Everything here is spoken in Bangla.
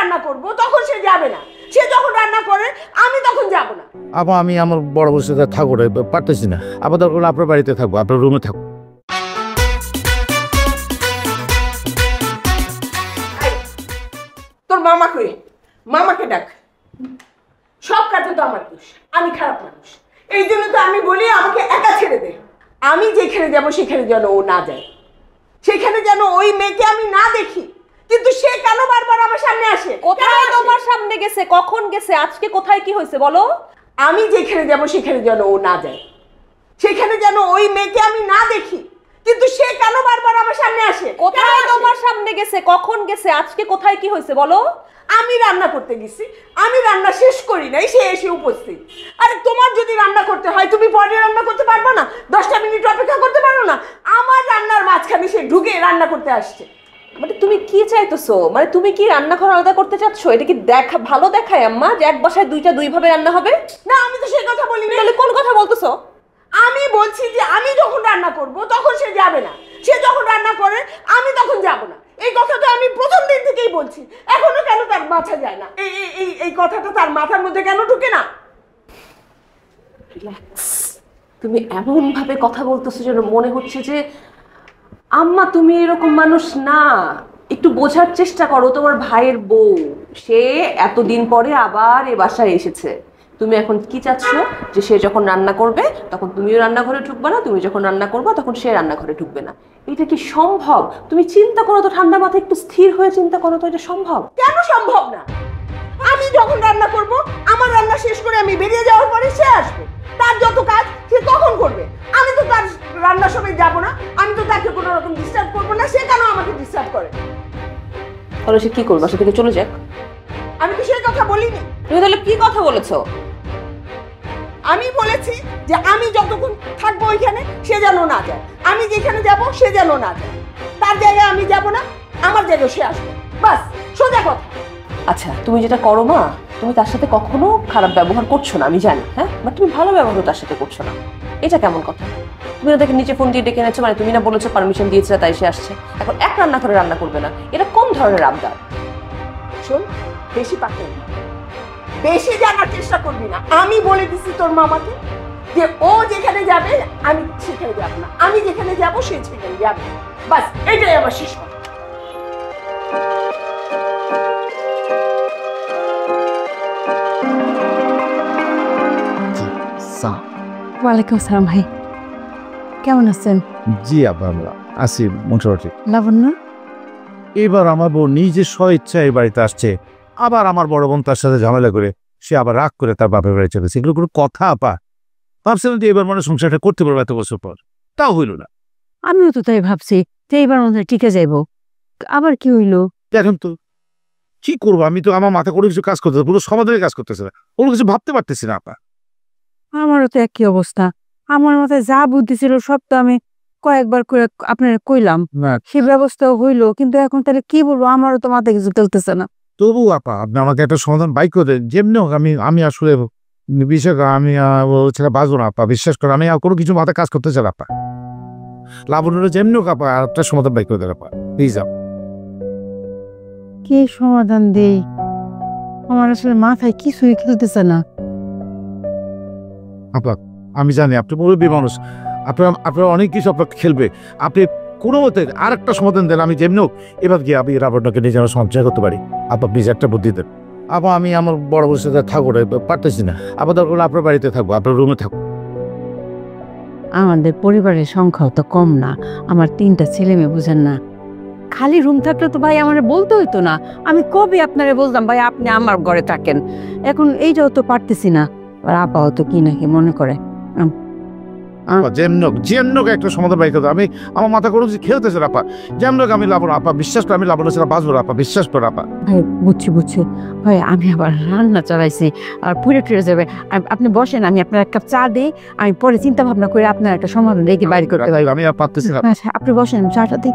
রান্না করব তখন সে যাবে না। সে যখন রান্না করে আমি তখন যাব না। আপা আমি আমার বড় বউর সাথে থাকবো না, পারতেছি না। আপা দরকার হলে আপনার বাড়িতে থাকবো, আপনার রুমে থাকবো। তোর মামা কই? মামাকে ডাক। সব কাজে তো আমার দোষ, আমি খারাপ মানুষ। এই জন্য তো আমি বলি আমাকে একা ছেড়ে দে। আমি যেখানে যাব সেখানে যেন ও না যায়, সেখানে যেন ওই মেয়েকে আমি না দেখি। কিন্তু সে কেন বারবার আমার সামনে আসে? কোথায় তোমার সামনে গেছে? কখন গেছে? আজকে কোথায় কি হয়েছে বলো? আমি যেখানে যাব সেখানে যেন ও না যায়, সেখানে যেন ওই মেয়েকে আমি না দেখি। কিন্তু সে কেন বারবার আমার সামনে আসে? কোথায় তোমার সামনে গেছে? কখন গেছে? আজকে কোথায় কি হয়েছে বলো? আমি রান্না করতে গেছি, আমি রান্না শেষ করি নাই, সে এসে উপস্থিত। আরে তোমার যদি রান্না করতে হয় তুমি পরে রান্না করতে পারবে না? 10টা মিনিট অপেক্ষা করতে পারো না? আমার রান্নার মাঝখানে সে ঢুকে রান্না করতে আসছে। মানে তুমি কি চাইতেছো? মানে তুমি কি রান্নাঘর আলাদা করতে চাচ্ছ? এটা কি দেখা ভালো দেখায় আম্মা যে এক বাসায় দুইটা দুইভাবে রান্না হবে? না, আমি তো সেই কথা বলি না। তাহলে কোন কথা বলতেছো? আমি বলছি যে আমি যখন রান্না করব তখন সে যাবে না। সে যখন রান্না করে আমি তখন যাব না। এই কথাটা আমি প্রথম দিন থেকেই বলছি, এখনো কেন তার মাথা যায় না? এই কথাটা তার মাথার মধ্যে কেন ঢুকে না? রিল্যাক্স। তুমি এমন ভাবে কথা বলতেছো যেন মনে হচ্ছে যে আম্মা তুমি এরকম মানুষ না। একটু বোঝার চেষ্টা করো, তোমার ভাইয়ের বউ, সে এতদিন পরে আবার এ বাসায় এসেছে। তুমি এখন কি চাচ্ছ? যে সে যখন রান্না করবে তখন তুমিও রান্নাঘরে ঢুকবে না, তুমি যখন রান্না করবে তখন সে রান্নাঘরে ঢুকবে না। এটা কি সম্ভব? তুমি চিন্তা করো তো, ঠান্ডা মাথায় একটু স্থির হয়ে চিন্তা করো তো, এটা সম্ভব? কেন সম্ভব না? আমি যখন রান্না করব, আমার রান্না শেষ করে আমি বেরিয়ে যাওয়ার পরে সে আসবে। তার যত কাজ সে তখন করবে। আমি তো তার রান্নার সময় যাব না, আমি তো তাকে কোনো রকম ডিস্টার্ব করবো না। সে কেন আমাকে ডিস্টার্ব করে? তাহলে সে কি করবে? বাসা থেকে চলে যাক। আমি তো সেই কথা বলিনি। তুমি তাহলে কি কথা বলেছো? আমি বলেছি যে আমি যতক্ষণ থাকবো ওইখানে সে যেন না যায়, আমি যেখানে যাব সে যেন না যায়। তার জায়গায় আমি যাব না, আমার জায়গায় সে আসবে, বাস, সোজা কথা। আচ্ছা, তুমি যেটা করো মা, তুমি তার সাথে কখনো খারাপ ব্যবহার করছো না, আমি জানি, হ্যাঁ, বাট তুমি ভালো ব্যবহার তার সাথে করছো না। এটা কেমন কথা? তুমি না তাকে নিচে ফোন দিয়ে ডেকে এনেছো, মানে তুমি না বলেছো পারমিশন দিয়েছে তাই সে আসছে, এখন এক রান্না করে রান্না করবে না, এটা কোন ধরনের আবদার? শোন, বেশি পাকড়ি না, বেশি জানার চেষ্টা করবি না। আমি বলে দিছি তোর মামাকে যে ও যেখানে যাবে আমি সেখানে যাব না, আমি যেখানে যাব সে সেখানে যাবে, বাস, এটাই আমার শেষ কথা। ওয়ালাইকুম আসসালাম ভাই, কেমন আছেন? জি আপা, আমরা আছি মোটামুটি। লাবণ্য, এবার আমার বউ নিজে স্বইচ্ছা এই বাড়িতে আসছে, আবার আমার বড় বোন তার সাথে ঝামেলা করে সে আবার রাগ করে তার বাপের বাড়ি চলেছে। এগুলো কোনো কথা আপা? ভাবছিলাম যে এবার মানে সংসারটা করতে পারবো এত বছর পর, তাও হইল না। আমিও তো তাই ভাবছি যে এইবার মনে হয় টিকে যাইব, আবার কি হইলো এখন তো কি করবো, আমি তো আমার মাথা করে কিছু কাজ করতেছে, পুরো সমাধানের কাজ করতেছে না, কোনো কিছু ভাবতে পারতেছি না আপা। আমারও তো একই অবস্থা। আমার মাথায় যা বুদ্ধি ছিল সব তো আমি কয়েকবার করে আপনার কইলাম, সে ব্যবস্থা হইলো, কিন্তু এখন তাহলে কি বলবো, আমারও তো মাথায় কিছু চলতেছে না। তবু আপা আপনি আমাকে একটা সমাধান বাইক করে দেন, যেমনি হোক। আমি আসলে বিশেষ আমি ছেলে বাঁচবো না আপা, বিশ্বাস করে আমি আর কোনো কিছু মাথায় কাজ করতে চাই আপা। লাবণ্যটা যেমনি হোক আপা, আর একটা সমাধান বাইক করে দেন আপা, প্লিজ আপা। কি সমাধান দেই, আমার আসলে মাথায় কিছুই খেলতেছে না। আপা আমি জানি আপনি মুরব্বী মানুষ, আপনার অনেক কিছু আপনাকে খেলবে, আপনি কোনো মতে আর একটা সমাধান দেন। আমি যেমনি হোক এবার গিয়ে আমি রাবণটাকে নিয়ে যেন সঞ্চয় করতে পারি। আপা প্লিজ একটা বুদ্ধি দেন আপা। আমি আমার বড় বউর সাথে থাকবো না, পারতেছি না। আপা দরকার আপনার বাড়িতে থাকবো, আপনার রুমে থাকবো। আমাদের পরিবারের সংখ্যাও তো কম না, আমার 3টা ছেলে মেয়ে, বুঝেন না? খালি রুম থাকলে তো ভাই আমার বলতে হইতো না, আমি কবে আপনারে বলতাম ভাই আপনি আমার ঘরে থাকেন। এখন এইটাও তো পারতেছি না, আর আপাও তো কি নাকি মনে করে। যেমনক একটা সমাধান বাইক করতে, আমি আমার মাথা কোনো কিছু খেলতেছে আপা। যেমনক আমি লাবণ আপা, বিশ্বাস করে আমি লাবণ ছাড়া বাঁচবো না আপা, বিশ্বাস করে আপা। ভাই বুঝছি ভাই, আমি আবার রান্না চালাইছি আর পুড়ে টুড়ে যাবে। আপনি বসেন, আমি আপনার এক কাপ চা দিই, আমি পরে চিন্তা ভাবনা করে আপনার একটা সমাধান রেখে বাড়ি করতে পারি। আমি আর পারতেছি না। আচ্ছা আপনি বসেন, চাটা দিই।